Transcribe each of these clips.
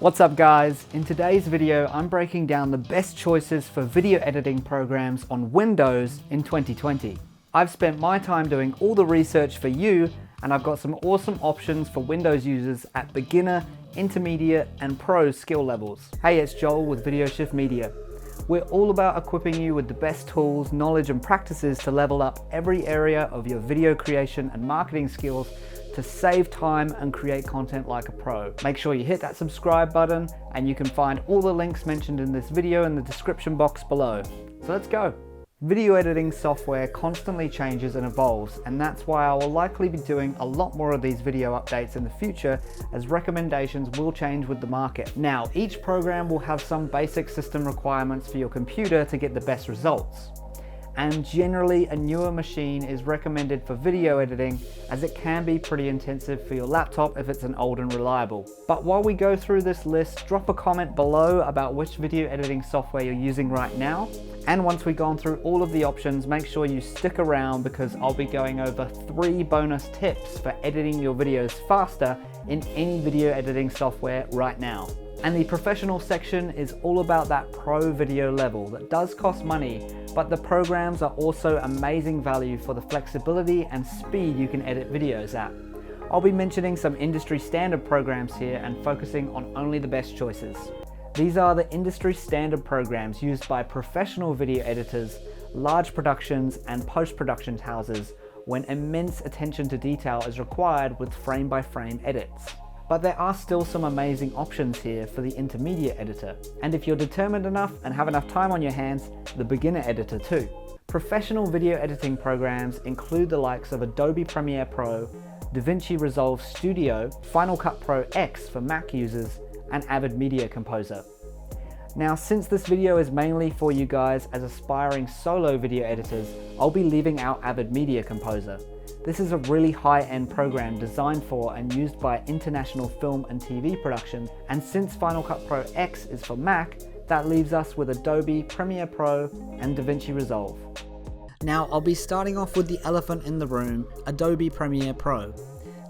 What's up guys? In today's video, I'm breaking down the best choices for video editing programs on Windows in 2020. I've spent my time doing all the research for you, and I've got some awesome options for Windows users at beginner, intermediate, and pro skill levels. Hey, it's Joel with Videoshift Media. We're all about equipping you with the best tools, knowledge, and practices to level up every area of your video creation and marketing skills to save time and create content like a pro. Make sure you hit that subscribe button, and you can find all the links mentioned in this video in the description box below. So let's go. Video editing software constantly changes and evolves, and that's why I will likely be doing a lot more of these video updates in the future, as recommendations will change with the market. Now, each program will have some basic system requirements for your computer to get the best results. And generally a newer machine is recommended for video editing, as it can be pretty intensive for your laptop if it's an old and reliable. But while we go through this list, drop a comment below about which video editing software you're using right now. And once we've gone through all of the options, make sure you stick around, because I'll be going over 3 bonus tips for editing your videos faster in any video editing software right now. And the professional section is all about that pro video level that does cost money, but the programs are also amazing value for the flexibility and speed you can edit videos at. I'll be mentioning some industry standard programs here and focusing on only the best choices. These are the industry standard programs used by professional video editors, large productions, and post-production houses when immense attention to detail is required with frame-by-frame edits. But there are still some amazing options here for the intermediate editor. And if you're determined enough and have enough time on your hands, the beginner editor too. Professional video editing programs include the likes of Adobe Premiere Pro, DaVinci Resolve Studio, Final Cut Pro X for Mac users, and Avid Media Composer. Now, since this video is mainly for you guys as aspiring solo video editors, I'll be leaving out Avid Media Composer. This is a really high-end program designed for and used by international film and TV productions, and since Final Cut Pro X is for Mac, that leaves us with Adobe Premiere Pro and DaVinci Resolve. Now, I'll be starting off with the elephant in the room, Adobe Premiere Pro.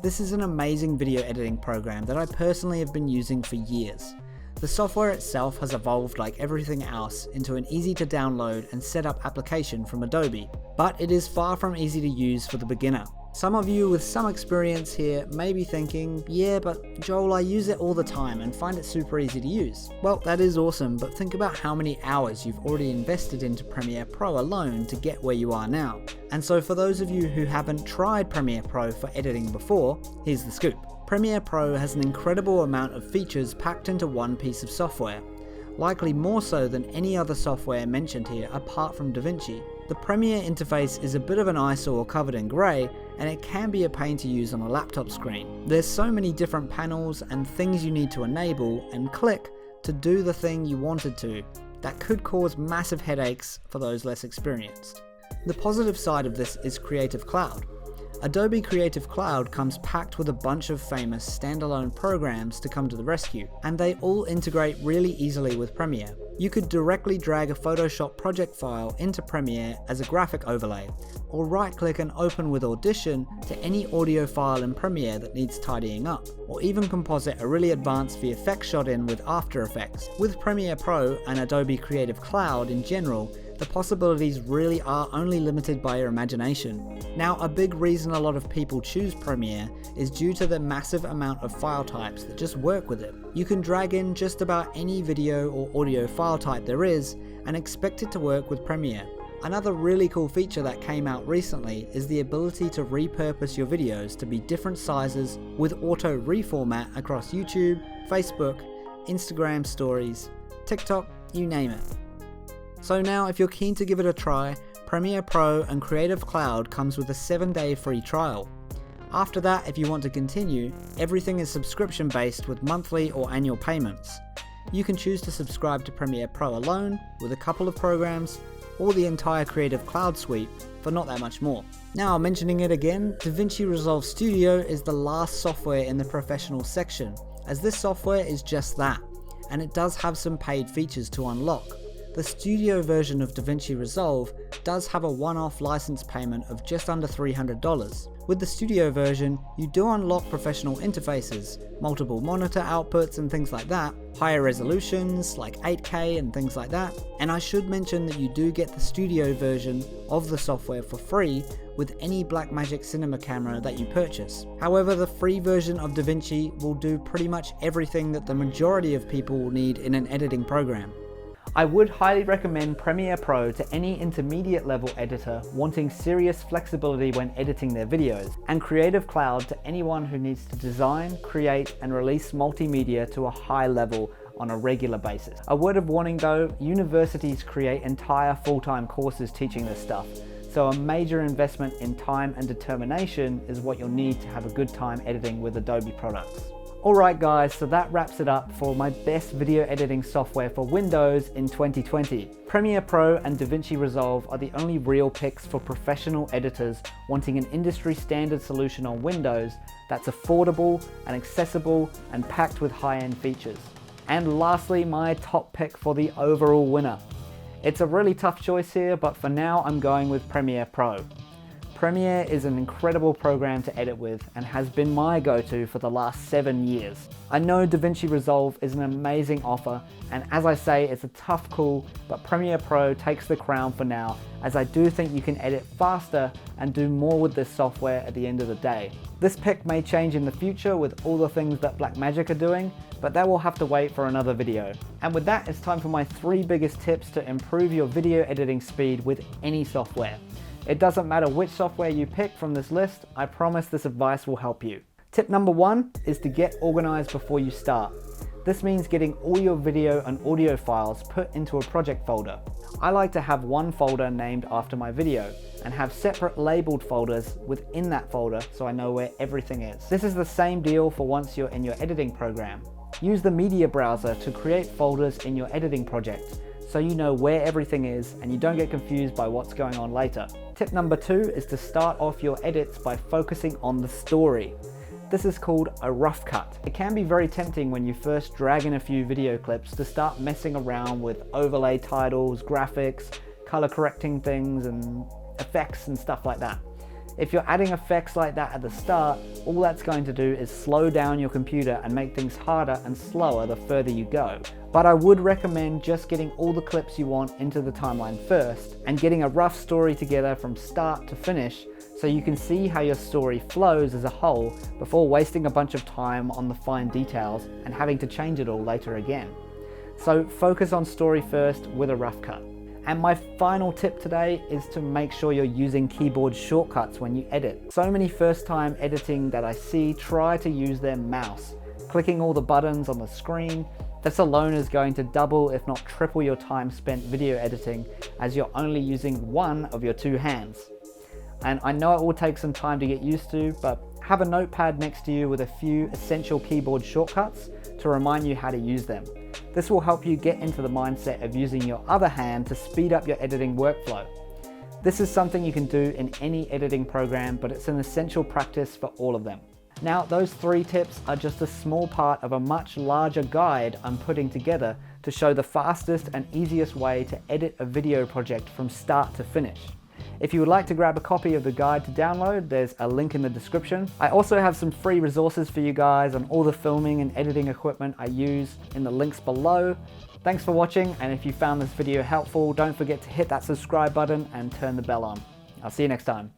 This is an amazing video editing program that I personally have been using for years. The software itself has evolved like everything else into an easy to download and set up application from Adobe, but it is far from easy to use for the beginner. Some of you with some experience here may be thinking, yeah, but Joel, I use it all the time and find it super easy to use. Well, that is awesome, but think about how many hours you've already invested into Premiere Pro alone to get where you are now. And so for those of you who haven't tried Premiere Pro for editing before, here's the scoop. Premiere Pro has an incredible amount of features packed into one piece of software, likely more so than any other software mentioned here apart from DaVinci. The Premiere interface is a bit of an eyesore covered in grey, and it can be a pain to use on a laptop screen. There's so many different panels and things you need to enable and click to do the thing you wanted to, that could cause massive headaches for those less experienced. The positive side of this is Creative Cloud. Adobe Creative Cloud comes packed with a bunch of famous standalone programs to come to the rescue, and they all integrate really easily with Premiere. You could directly drag a Photoshop project file into Premiere as a graphic overlay, or right-click and open with Audition to any audio file in Premiere that needs tidying up, or even composite a really advanced VFX shot in with After Effects. With Premiere Pro and Adobe Creative Cloud in general, the possibilities really are only limited by your imagination. Now, a big reason a lot of people choose Premiere is due to the massive amount of file types that just work with it. You can drag in just about any video or audio file type there is and expect it to work with Premiere. Another really cool feature that came out recently is the ability to repurpose your videos to be different sizes with auto reformat across YouTube, Facebook, Instagram stories, TikTok, you name it. So now, if you're keen to give it a try, Premiere Pro and Creative Cloud comes with a 7-day free trial. After that, if you want to continue, everything is subscription based with monthly or annual payments. You can choose to subscribe to Premiere Pro alone, with a couple of programs, or the entire Creative Cloud suite for not that much more. Now, mentioning it again, DaVinci Resolve Studio is the last software in the professional section, as this software is just that, and it does have some paid features to unlock. The studio version of DaVinci Resolve does have a one-off license payment of just under $300, With the studio version, you do unlock professional interfaces, multiple monitor outputs and things like that, higher resolutions like 8K and things like that, and I should mention that you do get the studio version of the software for free with any Blackmagic cinema camera that you purchase. However, the free version of DaVinci will do pretty much everything that the majority of people will need in an editing program. I would highly recommend Premiere Pro to any intermediate level editor wanting serious flexibility when editing their videos, and Creative Cloud to anyone who needs to design, create, and release multimedia to a high level on a regular basis. A word of warning though, universities create entire full-time courses teaching this stuff, so a major investment in time and determination is what you'll need to have a good time editing with Adobe products. Alright guys, so that wraps it up for my best video editing software for Windows in 2020. Premiere Pro and DaVinci Resolve are the only real picks for professional editors wanting an industry standard solution on Windows that's affordable and accessible and packed with high-end features. And lastly, my top pick for the overall winner. It's a really tough choice here, but for now I'm going with Premiere Pro. Premiere is an incredible program to edit with and has been my go-to for the last 7 years. I know DaVinci Resolve is an amazing offer, and as I say, it's a tough call, but Premiere Pro takes the crown for now, as I do think you can edit faster and do more with this software at the end of the day. This pick may change in the future with all the things that Blackmagic are doing, but that will have to wait for another video. And with that, it's time for my 3 biggest tips to improve your video editing speed with any software. It doesn't matter which software you pick from this list, I promise this advice will help you. Tip number 1 is to get organized before you start. This means getting all your video and audio files put into a project folder. I like to have one folder named after my video and have separate labeled folders within that folder so I know where everything is. This is the same deal for once you're in your editing program. Use the media browser to create folders in your editing project, so you know where everything is and you don't get confused by what's going on later. Tip number 2 is to start off your edits by focusing on the story. This is called a rough cut. It can be very tempting when you first drag in a few video clips to start messing around with overlay titles, graphics, color correcting things and effects and stuff like that. If you're adding effects like that at the start, all that's going to do is slow down your computer and make things harder and slower the further you go. But I would recommend just getting all the clips you want into the timeline first and getting a rough story together from start to finish so you can see how your story flows as a whole before wasting a bunch of time on the fine details and having to change it all later again. So focus on story first with a rough cut. And my final tip today is to make sure you're using keyboard shortcuts when you edit. So many first-time editing that I see try to use their mouse, clicking all the buttons on the screen. This alone is going to double if not triple your time spent video editing, as you're only using one of your 2 hands. And I know it will take some time to get used to, but have a notepad next to you with a few essential keyboard shortcuts to remind you how to use them. This will help you get into the mindset of using your other hand to speed up your editing workflow. This is something you can do in any editing program, but it's an essential practice for all of them. Now, those 3 tips are just a small part of a much larger guide I'm putting together to show the fastest and easiest way to edit a video project from start to finish. If you would like to grab a copy of the guide to download, there's a link in the description. I also have some free resources for you guys on all the filming and editing equipment I use in the links below. Thanks for watching, and if you found this video helpful, don't forget to hit that subscribe button and turn the bell on. I'll see you next time.